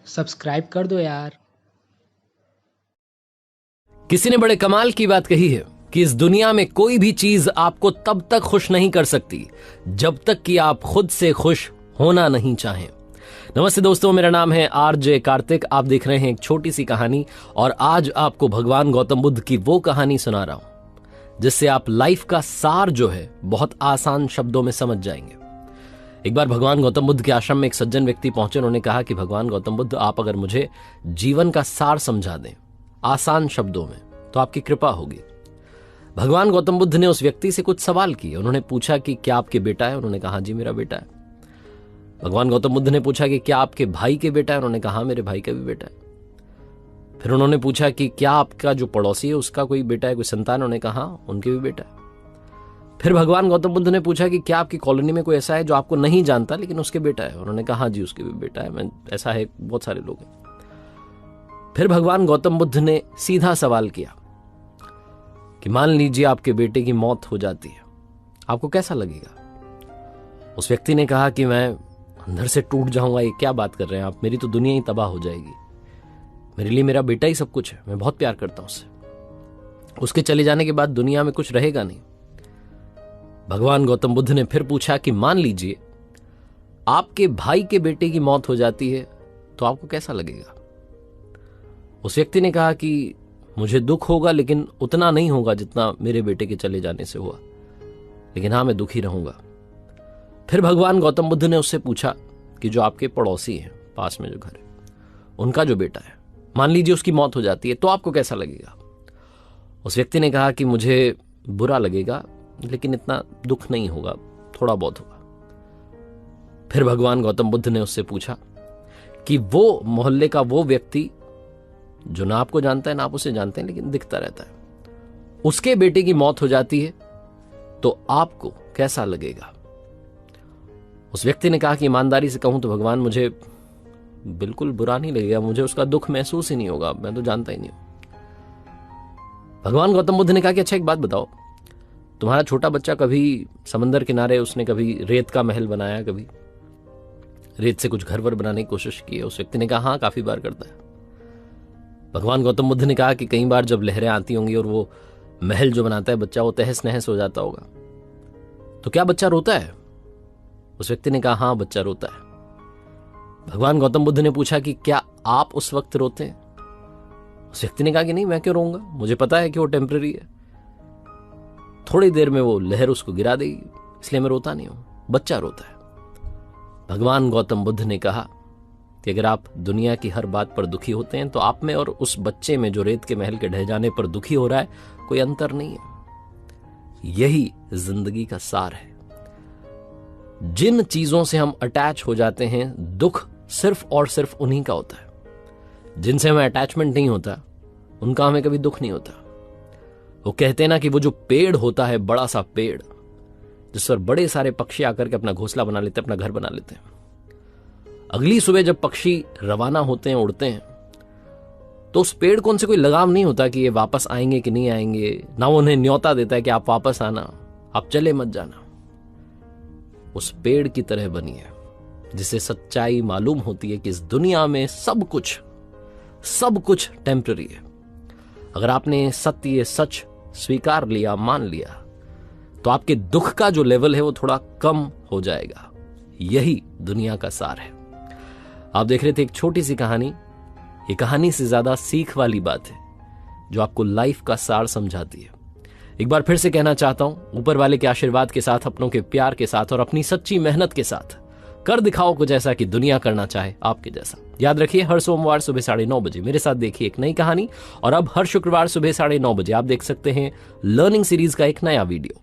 Subscribe कर दो यार। किसी ने बड़े कमाल की बात कही है कि इस दुनिया में कोई भी चीज आपको तब तक खुश नहीं कर सकती जब तक कि आप खुद से खुश होना नहीं चाहें। नमस्ते दोस्तों, मेरा नाम है आरजे कार्तिक। आप देख रहे हैं एक छोटी सी कहानी और आज आपको भगवान गौतम बुद्ध की वो कहानी सुना रहा हूं जिससे आप लाइफ का सार जो है बहुत आसान शब्दों में समझ जाएंगे। एक बार भगवान गौतम बुद्ध के आश्रम में एक सज्जन व्यक्ति पहुंचे। उन्होंने कहा कि भगवान गौतम बुद्ध, आप अगर मुझे जीवन का सार समझा दें आसान शब्दों में तो आपकी कृपा होगी। भगवान गौतम बुद्ध ने उस व्यक्ति से कुछ सवाल किए। उन्होंने पूछा कि क्या आपके बेटा है? उन्होंने कहा जी मेरा बेटा है। भगवान गौतम बुद्ध ने पूछा कि क्या आपके भाई के बेटा है? उन्होंने कहा मेरे भाई का भी बेटा है। फिर उन्होंने पूछा कि क्या आपका जो पड़ोसी है उसका कोई बेटा है, कोई संतान? उन्होंने कहा उनके भी बेटा है। फिर भगवान गौतम बुद्ध ने पूछा कि क्या आपकी कॉलोनी में कोई ऐसा है जो आपको नहीं जानता लेकिन उसके बेटा है? उन्होंने कहा जी उसके भी बेटा है, मैं ऐसा है, बहुत सारे लोग हैं। फिर भगवान गौतम बुद्ध ने सीधा सवाल किया कि मान लीजिए आपके बेटे की मौत हो जाती है, आपको कैसा लगेगा? उस व्यक्ति ने कहा कि मैं अंदर से टूट जाऊंगा। ये क्या बात कर रहे हैं आप, मेरी तो दुनिया ही तबाह हो जाएगी। मेरे लिए मेरा बेटा ही सब कुछ है, मैं बहुत प्यार करता हूं उससे। उसके चले जाने के बाद दुनिया में कुछ रहेगा नहीं। भगवान गौतम बुद्ध ने फिर पूछा कि मान लीजिए आपके भाई के बेटे की मौत हो जाती है तो आपको कैसा लगेगा? उस व्यक्ति ने कहा कि मुझे दुख होगा लेकिन उतना नहीं होगा जितना मेरे बेटे के चले जाने से हुआ, लेकिन हाँ मैं दुखी रहूंगा। फिर भगवान गौतम बुद्ध ने उससे पूछा कि जो आपके पड़ोसी हैं पास में जो घर है उनका जो बेटा है, मान लीजिए उसकी मौत हो जाती है तो आपको कैसा लगेगा? उस व्यक्ति ने कहा कि मुझे बुरा लगेगा लेकिन इतना दुख नहीं होगा, थोड़ा बहुत होगा। फिर भगवान गौतम बुद्ध ने उससे पूछा कि वो मोहल्ले का वो व्यक्ति जो ना आपको जानता है ना आप उसे जानते हैं लेकिन दिखता रहता है, उसके बेटे की मौत हो जाती है तो आपको कैसा लगेगा? उस व्यक्ति ने कहा कि ईमानदारी से कहूं तो भगवान मुझे बिल्कुल बुरा नहीं लगेगा, मुझे उसका दुख महसूस ही नहीं होगा, मैं तो जानता ही नहीं हूं। भगवान गौतम बुद्ध ने कहा कि अच्छा एक बात बताओ, तुम्हारा छोटा बच्चा कभी समंदर किनारे उसने कभी रेत का महल बनाया, कभी रेत से कुछ घर वर बनाने की कोशिश की है? उस व्यक्ति ने कहा हाँ काफी बार करता है। भगवान गौतम बुद्ध ने कहा कि कई बार जब लहरें आती होंगी और वो महल जो बनाता है बच्चा वो तहस नहस हो जाता होगा, तो क्या बच्चा रोता है? उस व्यक्ति ने कहा हाँ बच्चा रोता है। भगवान गौतम बुद्ध ने पूछा कि क्या आप उस वक्त रोते हैं? उस व्यक्ति ने कहा कि नहीं, मैं क्यों रोऊंगा, मुझे पता है कि वो टेम्पररी है, थोड़ी देर में वो लहर उसको गिरा देगी, इसलिए मैं रोता नहीं हूं, बच्चा रोता है। भगवान गौतम बुद्ध ने कहा कि अगर आप दुनिया की हर बात पर दुखी होते हैं तो आप में और उस बच्चे में जो रेत के महल के ढह जाने पर दुखी हो रहा है कोई अंतर नहीं है। यही जिंदगी का सार है। जिन चीजों से हम अटैच हो जाते हैं दुख सिर्फ और सिर्फ उन्हीं का होता है। जिनसे हमें अटैचमेंट नहीं होता उनका हमें कभी दुख नहीं होता। वो कहते हैं ना कि वो जो पेड़ होता है, बड़ा सा पेड़ जिस पर बड़े सारे पक्षी आकर के अपना घोंसला बना लेते हैं, अपना घर बना लेते हैं, अगली सुबह जब पक्षी रवाना होते हैं, उड़ते हैं, तो उस पेड़ को उनसे कोई लगाव नहीं होता कि ये वापस आएंगे कि नहीं आएंगे, ना वो उन्हें न्योता देता है कि आप वापस आना, आप चले मत जाना। उस पेड़ की तरह बनिए जिसे सच्चाई मालूम होती है कि इस दुनिया में सब कुछ टेम्पररी है। अगर आपने सत्य सच स्वीकार लिया, मान लिया, तो आपके दुख का जो लेवल है वो थोड़ा कम हो जाएगा। यही दुनिया का सार है। आप देख रहे थे एक छोटी सी कहानी। ये कहानी से ज्यादा सीख वाली बात है जो आपको लाइफ का सार समझाती है। एक बार फिर से कहना चाहता हूं, ऊपर वाले के आशीर्वाद के साथ, अपनों के प्यार के साथ और अपनी सच्ची मेहनत के साथ कर दिखाओ कुछ ऐसा कि दुनिया करना चाहे आपके जैसा। याद रखिए, हर सोमवार सुबह 9:30 बजे मेरे साथ देखिए एक नई कहानी, और अब हर शुक्रवार सुबह 9:30 बजे आप देख सकते हैं लर्निंग सीरीज का एक नया वीडियो।